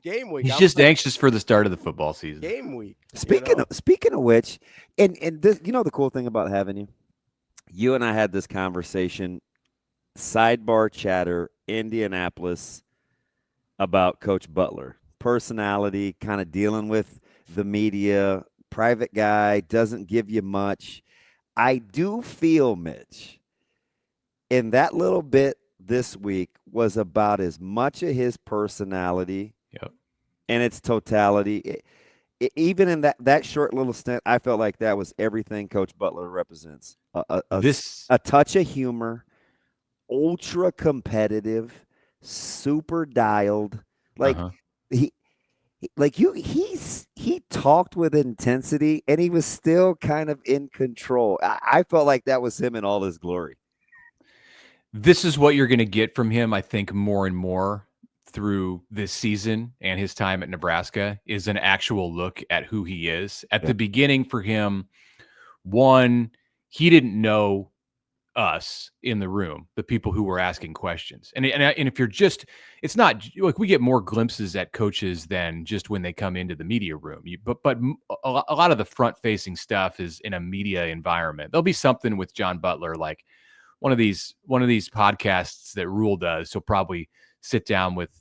game week. He's just anxious for the start of the football season. Game week. Speaking of which, and this, the cool thing about having you and I had this conversation, sidebar chatter, Indianapolis, about Coach Butler. Personality, kind of dealing with the media, private guy, doesn't give you much. I do feel, Mitch, in that little bit this week was about as much of his personality and its totality. Even in that short little stint, I felt like that was everything Coach Butler represents. A touch of humor, ultra competitive, super dialed. Like he talked with intensity, and he was still kind of in control. I felt like that was him in all his glory. This is what you're going to get from him, I think, more and more through this season and his time at Nebraska, is an actual look at who he is. At the beginning for him, one, he didn't know us in the room, the people who were asking questions. And if you're just, it's not like we get more glimpses at coaches than just when they come into the media room. But a lot of the front facing stuff is in a media environment. There'll be something with John Butler, like one of these podcasts that Rhule does. He'll probably sit down with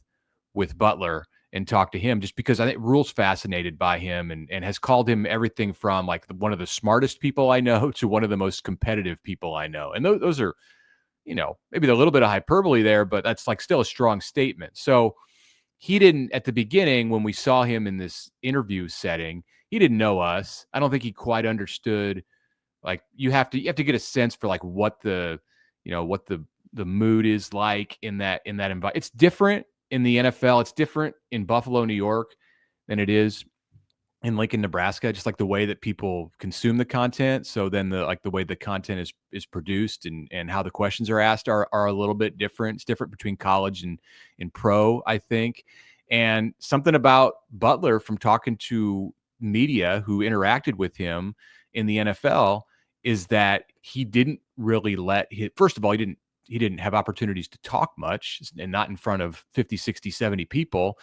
Butler and talk to him, just because I think Rhule's fascinated by him and has called him everything from like one of the smartest people I know to one of the most competitive people I know. And those are, maybe a little bit of hyperbole there, but that's like still a strong statement. So he didn't, at the beginning, when we saw him in this interview setting, he didn't know us. I don't think he quite understood. Like you have to get a sense for like what the mood is like in that environment. It's different in the NFL. It's different in Buffalo, New York than it is in Lincoln, Nebraska, just like the way that people consume the content. So then the way the content is produced and how the questions are asked are a little bit different. It's different between college and pro, I think. And something about Butler, from talking to media who interacted with him in the NFL, is that he didn't really first of all, he didn't have opportunities to talk much, and not in front of 50, 60, 70 people.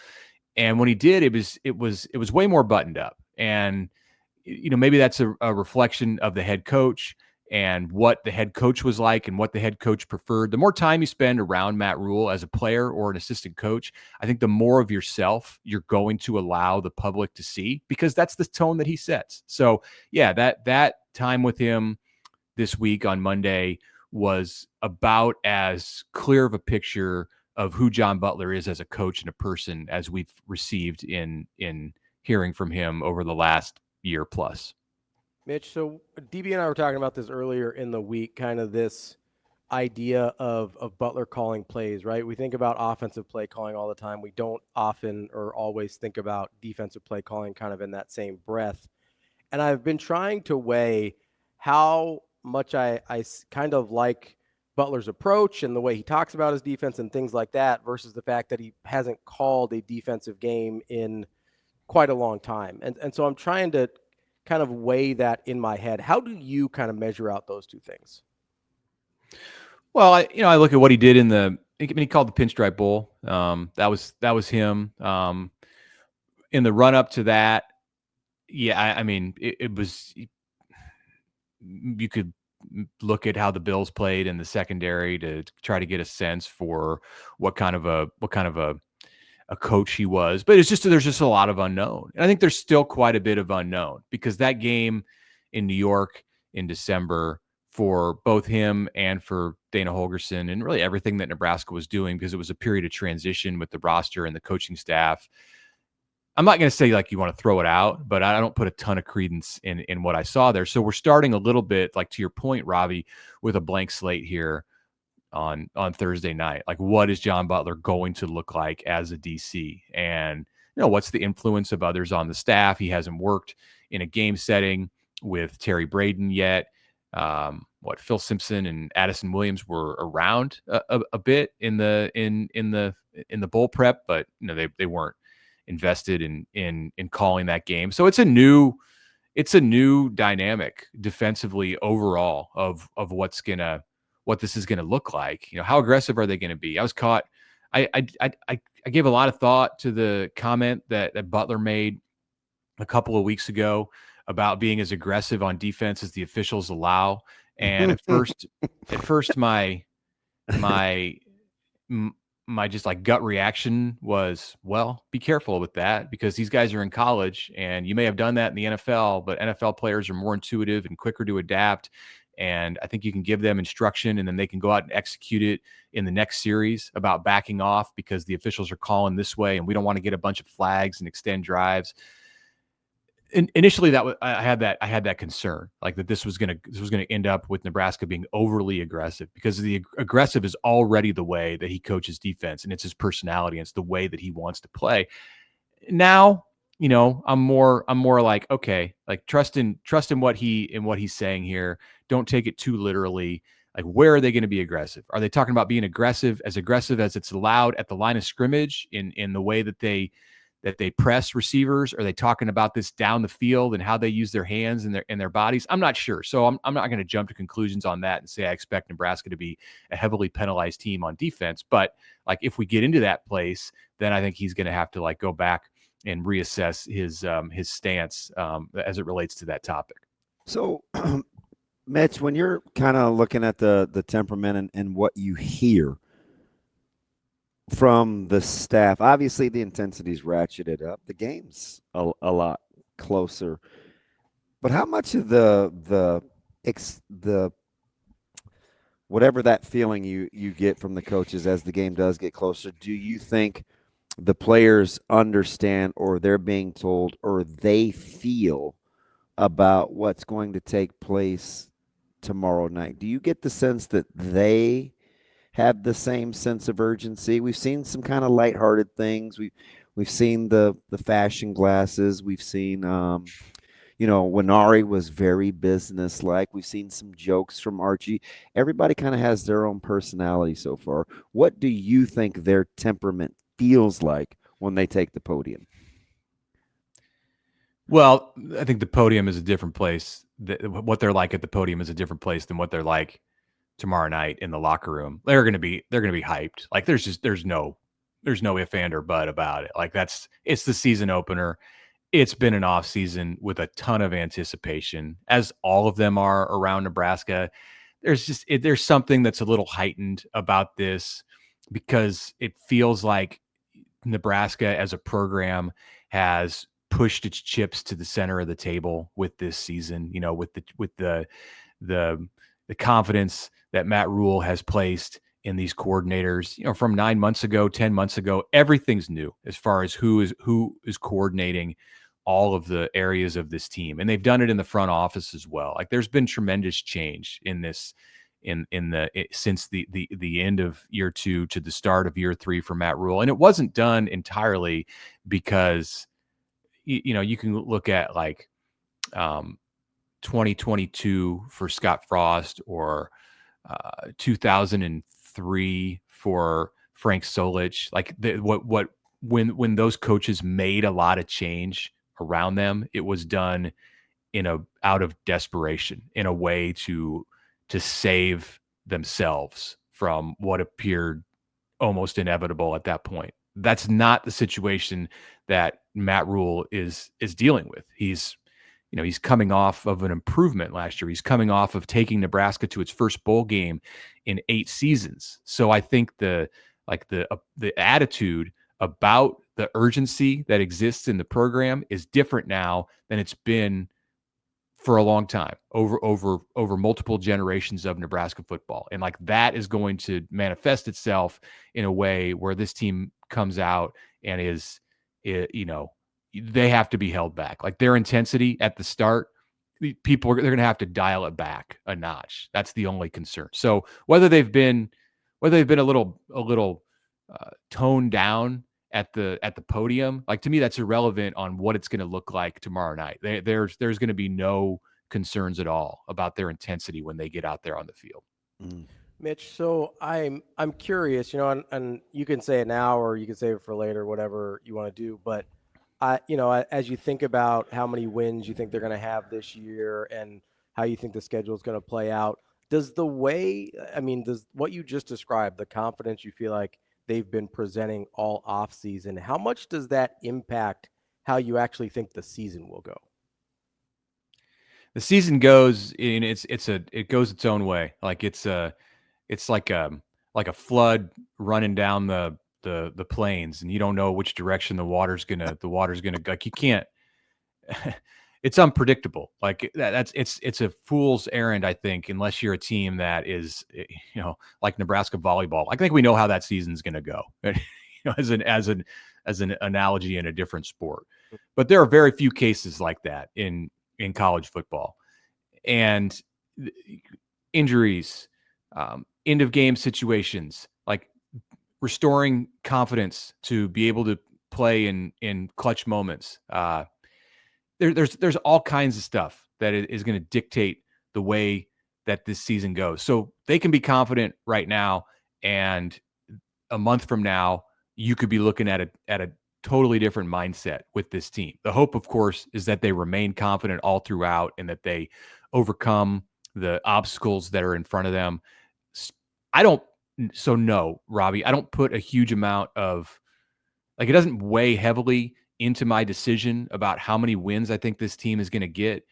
And when he did, it was way more buttoned up. And, maybe that's a reflection of the head coach and what the head coach was like and what the head coach preferred. The more time you spend around Matt Rhule as a player or an assistant coach, I think the more of yourself you're going to allow the public to see, because that's the tone that he sets. So yeah, that time with him this week on Monday was about as clear of a picture of who John Butler is as a coach and a person as we've received in hearing from him over the last year plus. Mitch, so DB and I were talking about this earlier in the week, kind of this idea of Butler calling plays, right? We think about offensive play calling all the time. We don't often or always think about defensive play calling kind of in that same breath. And I've been trying to weigh how much I kind of like Butler's approach and the way he talks about his defense and things like that versus the fact that he hasn't called a defensive game in quite a long time. And so I'm trying to kind of weigh that in my head. How do you kind of measure out those two things? Well, I look at what he did he called the Pinstripe Bowl. That was him. In the run up to that, yeah, it was, you could look at how the Bills played in the secondary to try to get a sense for what kind of a coach he was, but there's just a lot of unknown. And I think there's still quite a bit of unknown, because that game in New York in December, for both him and for Dana Holgorsen and really everything that Nebraska was doing, because it was a period of transition with the roster and the coaching staff. I'm not going to say like you want to throw it out, but I don't put a ton of credence in what I saw there. So we're starting a little bit, like to your point, Ravi, with a blank slate here on Thursday night. Like, what is John Butler going to look like as a DC? And, what's the influence of others on the staff? He hasn't worked in a game setting with Terry Braden yet. Phil Simpson and Addison Williams were around a bit in the bowl prep, but they weren't invested in calling that game. So it's a new dynamic defensively overall of what this is going to look like. How aggressive are they going to be? I was caught I gave a lot of thought to the comment that Butler made a couple of weeks ago about being as aggressive on defense as the officials allow. And at first, my m- my just like gut reaction was, well, be careful with that because these guys are in college and you may have done that in the NFL, but NFL players are more intuitive and quicker to adapt. And I think you can give them instruction and then they can go out and execute it in the next series about backing off because the officials are calling this way and we don't want to get a bunch of flags and extend drives. Initially I had that concern, like that this was going to end up with Nebraska being overly aggressive because the aggressive is already the way that he coaches defense and it's his personality and it's the way that he wants to play. Now, I'm more like, okay, like trust in what he's saying here. Don't take it too literally. Like, where are they going to be aggressive? Are they talking about being aggressive as it's allowed at the line of scrimmage in the way that they press receivers? Are they talking about this down the field and how they use their hands and their bodies? I'm not sure. So I'm not going to jump to conclusions on that and say I expect Nebraska to be a heavily penalized team on defense. But like if we get into that place, then I think he's going to have to like go back and reassess his stance as it relates to that topic. So, Mitch, when you're kind of looking at the temperament and what you hear from the staff, obviously the intensity's ratcheted up. The game's a lot closer. But how much of the whatever that feeling you get from the coaches as the game does get closer, do you think the players understand or they're being told or they feel about what's going to take place tomorrow night? Do you get the sense that they have the same sense of urgency? We've seen some kind of lighthearted things. We've seen the fashion glasses. We've seen Winari was very businesslike. We've seen some jokes from Archie. Everybody kind of has their own personality so far. What do you think their temperament feels like when they take the podium? Well, I think the podium is a different place. What they're like at the podium is a different place than what they're like tomorrow night in the locker room. They're going to be hyped. Like there's no if and or but about it. Like it's the season opener. It's been an off season with a ton of anticipation, as all of them are around Nebraska. There's something that's a little heightened about this because it feels like Nebraska as a program has pushed its chips to the center of the table with this season, with the confidence that Matt Rhule has placed in these coordinators, from 9 months ago, 10 months ago. Everything's new as far as who is coordinating all of the areas of this team. And they've done it in the front office as well. Like there's been tremendous change in this since the end of year 2 to the start of year 3 for Matt Rhule. And it wasn't done entirely because you can look at like 2022 for Scott Frost or 2003 for Frank Solich. Like when those coaches made a lot of change around them, it was done out of desperation, in a way to save themselves from what appeared almost inevitable at that point. That's not the situation that Matt Rhule is dealing with. He's coming off of an improvement last year. He's coming off of taking Nebraska to its first bowl game in 8 seasons. So I think the attitude about the urgency that exists in the program is different now than it's been for a long time, over multiple generations of Nebraska football. And like that is going to manifest itself in a way where this team comes out and they have to be held back. Like their intensity at the start, they're going to have to dial it back a notch. That's the only concern. So whether they've been a little toned down at the podium, like to me, that's irrelevant on what it's going to look like tomorrow night. There's going to be no concerns at all about their intensity when they get out there on the field. Mitch, so I'm curious, and you can say it now or you can save it for later, whatever you want to do. But as you think about how many wins you think they're going to have this year and how you think the schedule is going to play out, does what you just described, the confidence you feel like they've been presenting all off season. How much does that impact how you actually think the season will go? The season goes in it goes its own way. Like it's like a flood running down the plains, and you don't know which direction the water's gonna like you can't. It's unpredictable. Like it's a fool's errand, I think, unless you're a team that is, like Nebraska volleyball. I think we know how that season's going to go. As an analogy in a different sport, but there are very few cases like that in college football, and injuries, end of game situations, like restoring confidence to be able to play in clutch moments. There's all kinds of stuff that is going to dictate the way that this season goes. So they can be confident right now, and a month from now, you could be looking at a totally different mindset with this team. The hope, of course, is that they remain confident all throughout and that they overcome the obstacles that are in front of them. No, Ravi, I don't put a huge amount of, like, it doesn't weigh heavily into my decision about how many wins I think this team is going to get.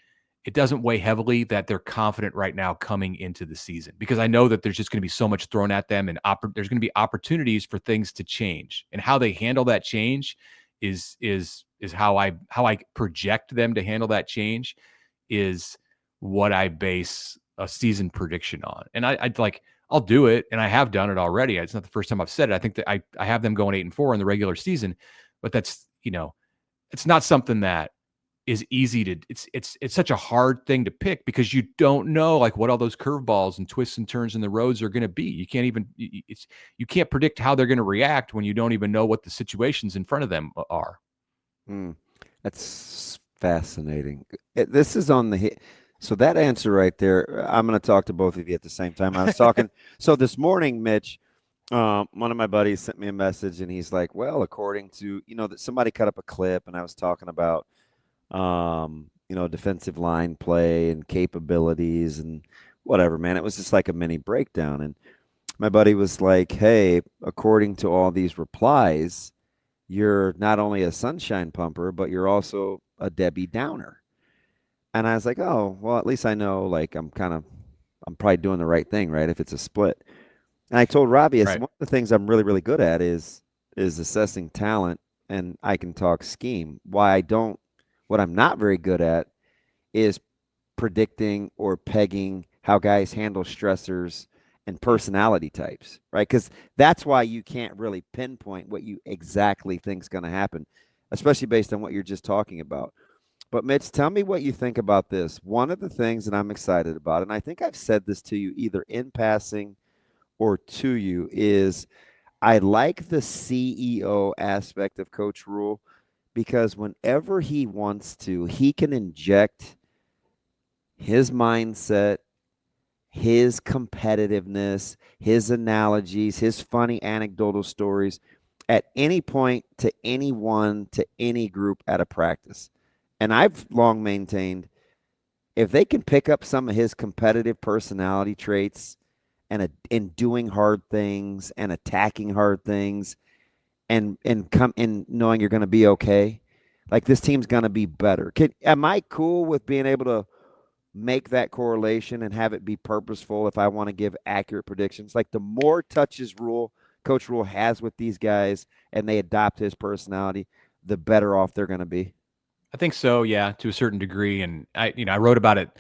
It doesn't weigh heavily that they're confident right now coming into the season, because I know that there's just going to be so much thrown at them, and there's going to be opportunities for things to change, and how they handle that change is how I project them to handle that change is what I base a season prediction on. And I'll do it, and I have done it already. It's not the first time I've said it. I think that I have them going 8-4 in the regular season, but that's, it's not something that is easy to, it's such a hard thing to pick, because you don't know like what all those curveballs and twists and turns in the roads are going to be. You can't even, you can't predict how they're going to react when you don't even know what the situations in front of them are. That's fascinating. This is on the so that answer right there, I'm going to talk to both of you at the same time. I was talking. So this morning, Mitch, one of my buddies sent me a message, and he's like, well, according to, that somebody cut up a clip, and I was talking about, defensive line play and capabilities and whatever, man. It was just like a mini breakdown. And my buddy was like, hey, according to all these replies, you're not only a sunshine pumper, but you're also a Debbie Downer. And I was like, oh, well, at least I know, like, I'm probably doing the right thing, right? If it's a split. And I told Ravi, Right. One of the things I'm really, really good at is assessing talent, and I can talk scheme. What I'm not very good at is predicting or pegging how guys handle stressors and personality types, right? Because that's why you can't really pinpoint what you exactly think is going to happen, especially based on what you're just talking about. But Mitch, tell me what you think about this. One of the things that I'm excited about, and I think I've said this to you either in passing or to you, is I like the CEO aspect of Coach Rhule, because whenever he wants to, he can inject his mindset, his competitiveness, his analogies, his funny anecdotal stories at any point to anyone, to any group at a practice. And I've long maintained, if they can pick up some of his competitive personality traits and in doing hard things and attacking hard things and come in knowing you're going to be okay, like, this team's going to be better. Am I cool with being able to make that correlation and have it be purposeful if I want to give accurate predictions? Like, the more touches Coach Rhule has with these guys and they adopt his personality, the better off they're going to be. I think so, yeah, to a certain degree. And I wrote about it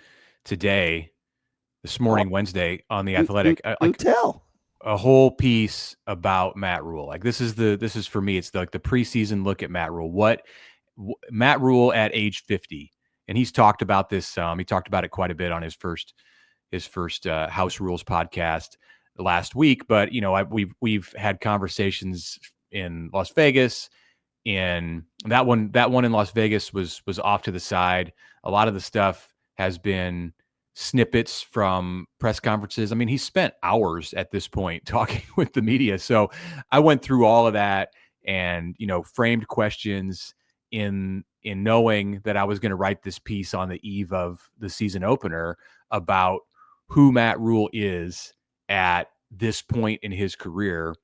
this morning, Wednesday, on The Athletic. Tell a whole piece about Matt Rhule. Like, this is for me, it's like the preseason look at Matt Rhule. Matt Rhule at age 50, and he's talked about this. He talked about it quite a bit on his first House Rules podcast last week. But we've had conversations in Las Vegas. In that one in Las Vegas was off to the side. A lot of the stuff has been snippets from press conferences. I mean, he spent hours at this point talking with the media. So I went through all of that and, framed questions in knowing that I was going to write this piece on the eve of the season opener about who Matt Rhule is at this point in his career,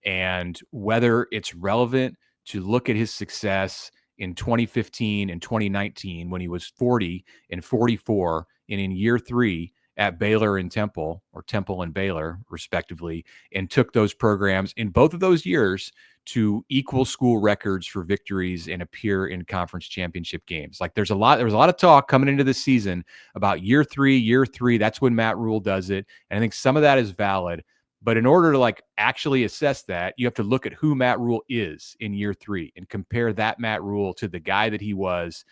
And whether it's relevant to look at his success in 2015 and 2019 when he was 40 and 44, and in year 3 at Baylor and Temple, or Temple and Baylor, respectively, and took those programs in both of those years to equal school records for victories and appear in conference championship games. Like there was a lot of talk coming into this season about year three, that's when Matt Rhule does it. And I think some of that is valid. But in order to like actually assess that, you have to look at who Matt Rhule is in year 3 and compare that Matt Rhule to the guy that he was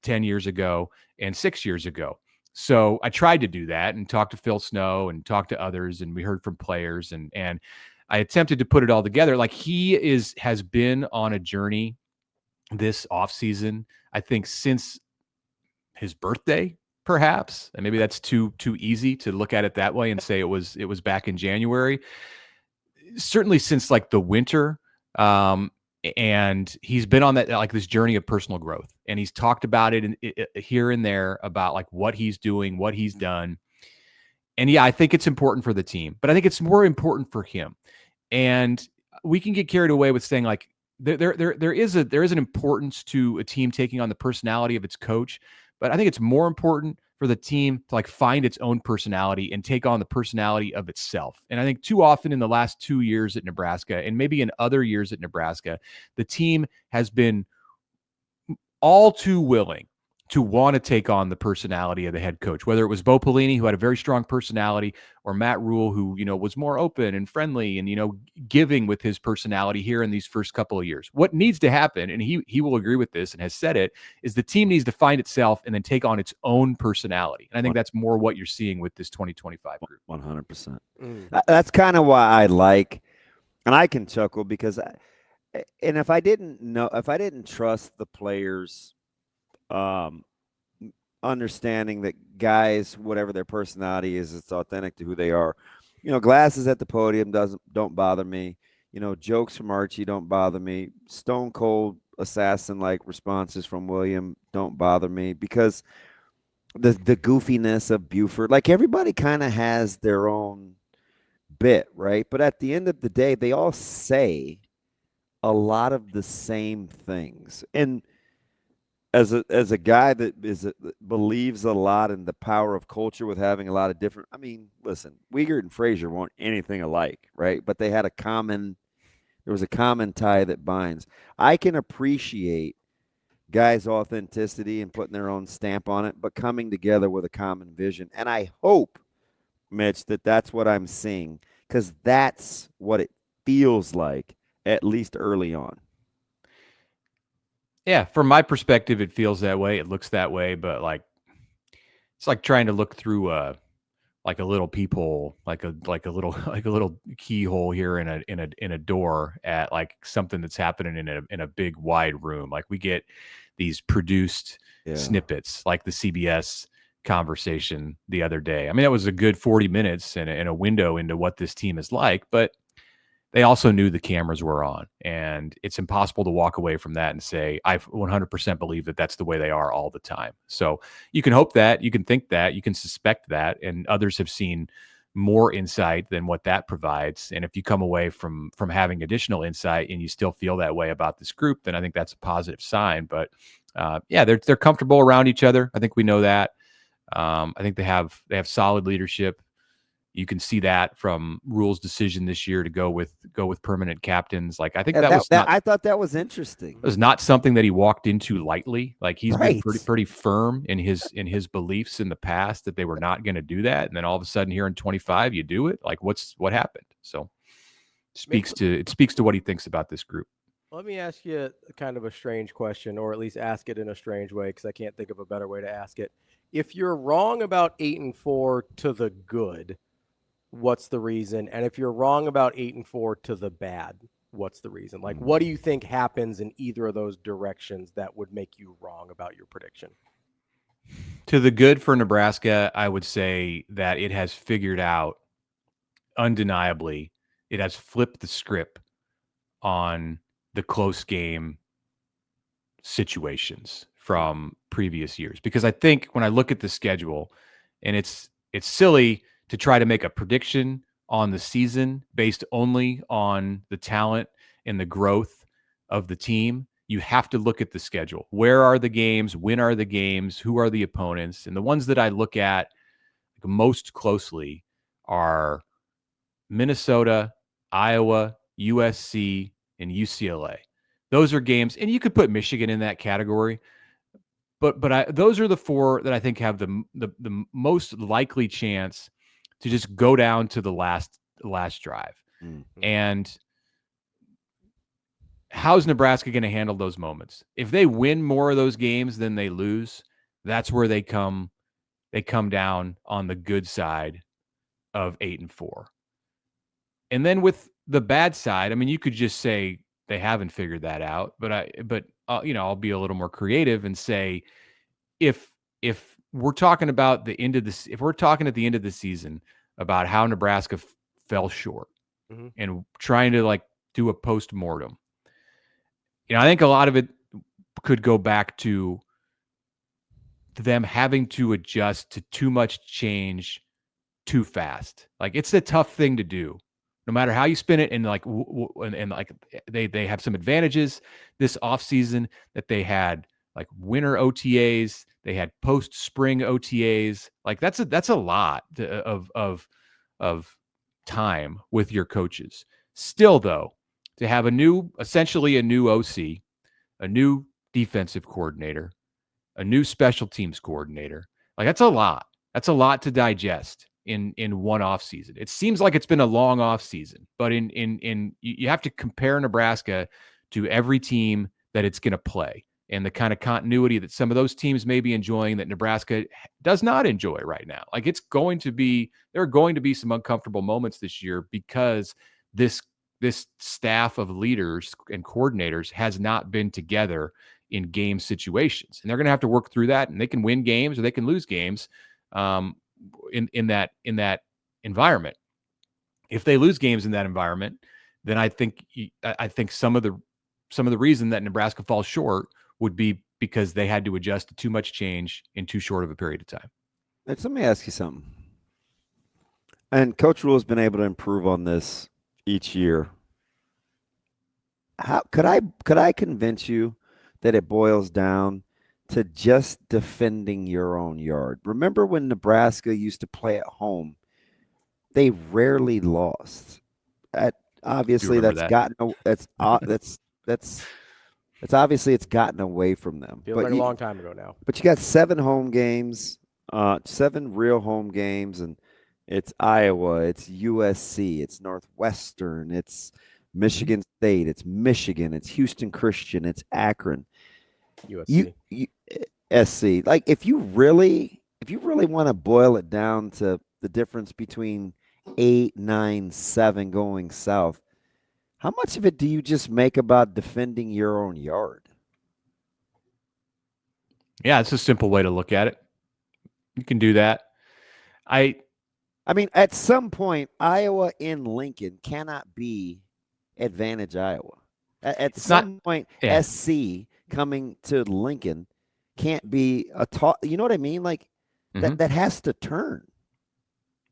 10 years ago and 6 years ago. So I tried to do that and talk to Phil Snow and talk to others, and we heard from players, and I attempted to put it all together. Like has been on a journey this offseason, I think, since his birthday, perhaps. And maybe that's too easy to look at it that way and say it was back in January. Certainly since like the winter. And he's been on that, like this journey of personal growth, and he's talked about it here and there about like what he's doing, what he's done. And yeah, I think it's important for the team, but I think it's more important for him. And we can get carried away with saying like there is an importance to a team taking on the personality of its coach, but I think it's more important for the team to like find its own personality and take on the personality of itself. And I think too often in the last 2 years at Nebraska, and maybe in other years at Nebraska, the team has been all too willing to want to take on the personality of the head coach, whether it was Bo Pelini, who had a very strong personality, or Matt Rhule, who, was more open and friendly and, giving with his personality here in these first couple of years. What needs to happen, and he will agree with this and has said it, is the team needs to find itself and then take on its own personality. And I think that's more what you're seeing with this 2025 group. 100%. That's kind of why I like, and I can chuckle because, and if I didn't trust the players, understanding that guys, whatever their personality is, it's authentic to who they are. Glasses at the podium don't bother me. Jokes from Archie don't bother me. Stone cold assassin like responses from William don't bother me, because the goofiness of Buford, like everybody kind of has their own bit, right? But at the end of the day, they all say a lot of the same things. And as a guy that believes a lot in the power of culture with having a lot of different, listen, Wiegert and Frazier weren't anything alike, right? But they had there was a common tie that binds. I can appreciate guys' authenticity and putting their own stamp on it, but coming together with a common vision. And I hope, Mitch, that's what I'm seeing, because that's what it feels like, at least early on. Yeah, from my perspective, it feels that way. It looks that way, but like it's like trying to look through a little peephole, like a little keyhole here in a door at like something that's happening in a big wide room. Like we get these produced snippets, like the CBS conversation the other day. That was a good 40 minutes and a window into what this team is like, but they also knew the cameras were on, and it's impossible to walk away from that and say, I 100% believe that that's the way they are all the time. So you can hope that, you can think that, you can suspect that, and others have seen more insight than what that provides. And if you come away from having additional insight and you still feel that way about this group, then I think that's a positive sign. But they're comfortable around each other. I think we know that. I think they have solid leadership. You can see that from Rhule's decision this year to go with permanent captains. Like I think I thought that was interesting. It was not something that he walked into lightly. Like he's been pretty firm in his beliefs in the past that they were not going to do that, and then all of a sudden here in 25 you do it. Like what happened? So it speaks to what he thinks about this group. Let me ask you kind of a strange question, or at least ask it in a strange way, because I can't think of a better way to ask it. If you're wrong about 8-4 to the good, what's the reason? And if you're wrong about 8-4 to the bad, what's the reason? Like, what do you think happens in either of those directions that would make you wrong about your prediction? To the good for Nebraska, I would say that it has figured out, undeniably, it has flipped the script on the close game situations from previous years. Because I think when I look at the schedule, and it's silly to try to make a prediction on the season based only on the talent and the growth of the team. You have to look at the schedule. Where are the games? When are the games? Who are the opponents? And the ones that I look at most closely are Minnesota, Iowa, USC, and UCLA. Those are games, and you could put Michigan in that category. But those are the four that I think have the most likely chance to just go down to the last drive. Mm-hmm. And how's Nebraska going to handle those moments? If they win more of those games than they lose, that's where they come down on the good side of 8-4. And then with the bad side, I mean, you could just say they haven't figured that out, but I'll be a little more creative and say, if we're talking about the end of this, if we're talking at the end of the season about how Nebraska fell short and trying to do a post-mortem, I think a lot of it could go back to them having to adjust to too much change too fast. It's a tough thing to do, no matter how you spin it. And they have some advantages this offseason that they had, winter OTAs, they had post-spring OTAs. That's a lot of time with your coaches. Still, though, to have essentially a new OC, a new defensive coordinator, a new special teams coordinator, that's a lot. That's a lot to digest in one off season. It seems like it's been a long off season, but you have to compare Nebraska to every team that it's going to play, and the kind of continuity that some of those teams may be enjoying that Nebraska does not enjoy right now. There are going to be some uncomfortable moments this year because this staff of leaders and coordinators has not been together in game situations, and they're going to have to work through that. And they can win games or they can lose games in that environment. If they lose games in that environment, then I think some of the reason that Nebraska falls short would be because they had to adjust to too much change in too short of a period of time. Let me ask you something. And Coach Rhule has been able to improve on this each year. How could I convince you that it boils down to just defending your own yard? Remember when Nebraska used to play at home? They rarely lost. Obviously that's obviously it's gotten away from them. Feels like a long time ago now. But you got 7 home games, 7 real home games, and it's Iowa, it's USC, it's Northwestern, it's Michigan State, it's Michigan, it's Houston Christian, it's Akron. USC. SC. If you really want to boil it down to the difference between 8, 9, 7 going south, how much of it do you just make about defending your own yard? Yeah, it's a simple way to look at it. You can do that. I mean, at some point, Iowa in Lincoln cannot be advantage Iowa. At some point, yeah. SC coming to Lincoln can't be a talk. You know what I mean? That has to turn.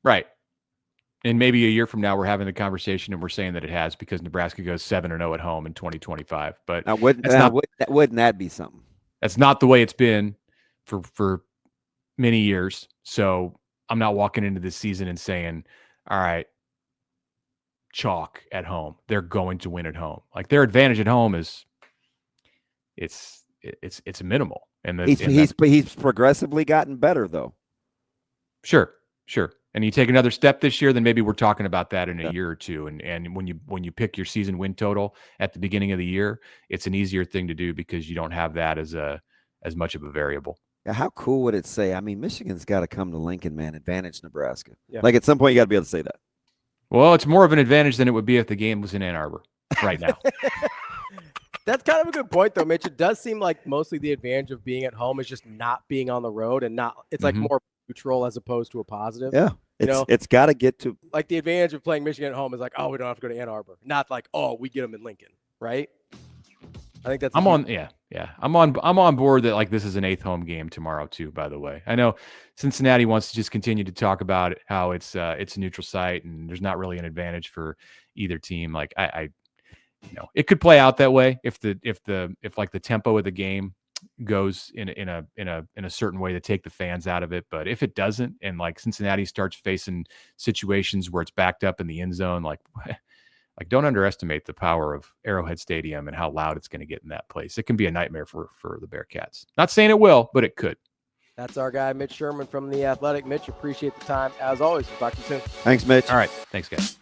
Right. And maybe a year from now, we're having the conversation and we're saying that it has because Nebraska goes 7-0 at home in 2025. But wouldn't that be something? That's not the way it's been for many years. So I'm not walking into this season and saying, all right, chalk at home. They're going to win at home. Their advantage at home is it's minimal. And he's progressively gotten better though. Sure. And you take another step this year, then maybe we're talking about that in a year or two. And when you pick your season win total at the beginning of the year, it's an easier thing to do because you don't have that as much of a variable. Yeah, how cool would it say? I mean, Michigan's got to come to Lincoln, man. Advantage Nebraska. Yeah. At some point, you got to be able to say that. Well, it's more of an advantage than it would be if the game was in Ann Arbor right now. That's kind of a good point, though, Mitch. It does seem like mostly the advantage of being at home is just not being on the road and not. It's more neutral as opposed to a positive. Yeah, it's got to get to the advantage of playing Michigan at home is we don't have to go to Ann Arbor. Not we get them in Lincoln, right? I think that's. I'm on board that like this is an 8th home game tomorrow too. By the way, I know Cincinnati wants to just continue to talk about how it's a neutral site and there's not really an advantage for either team. Like I it could play out that way if like the tempo of the game goes in a certain way to take the fans out of it. But if it doesn't, and like Cincinnati starts facing situations where it's backed up in the end zone, like don't underestimate the power of Arrowhead Stadium and how loud it's going to get in that place. It can be a nightmare for the Bearcats. Not saying it will, but it could. That's our guy, Mitch Sherman from The Athletic. Mitch, appreciate the time. As always, we'll talk to you soon. Thanks, Mitch. All right. Thanks, guys.